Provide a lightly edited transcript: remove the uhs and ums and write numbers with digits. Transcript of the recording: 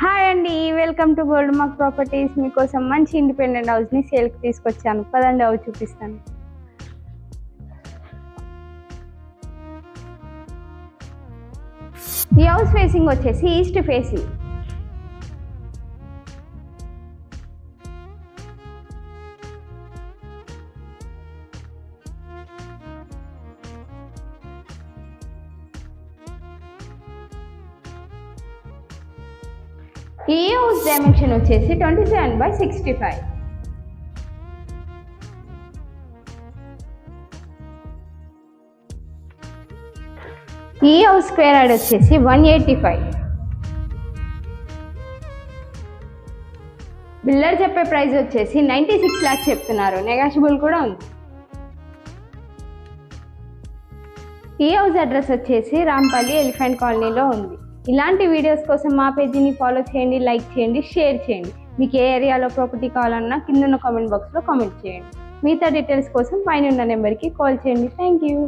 Hi అండి, welcome to gold mark properties. మీకోసం మంచి ఇండిపెండెంట్ హౌస్ని సేల్కి తీసుకొచ్చాను. పదండి హౌస్ చూపిస్తాను. ఈ హౌస్ ఫేసింగ్ వచ్చేసి ఈస్ట్ ఫేసింగ్. ఈ హౌస్ డైమెన్షన్ వచ్చేసి 27/65. ఈ హౌస్ స్క్వేర్ యార్డ్ వచ్చేసి 185. బిల్డర్ చెప్పే ప్రైస్ వచ్చేసి 96 lakhs చెప్తున్నారు. నెగోషియబుల్ కూడా ఉంది. ఈ హౌస్ అడ్రస్ వచ్చేసి రాంపల్లి ఎలిఫెంట్ కాలనీలో ఉంది. ఇలాంటి వీడియోస్ కోసం మా పేజీని ఫాలో చేయండి, లైక్ చేయండి, షేర్ చేయండి. మీకు ఏ ఏరియాలో ప్రాపర్టీ కావాలన్నా కింద కామెంట్ బాక్స్లో కామెంట్ చేయండి. మిగతా డీటెయిల్స్ కోసం పైన ఉన్న నెంబర్కి కాల్ చేయండి. Thank you.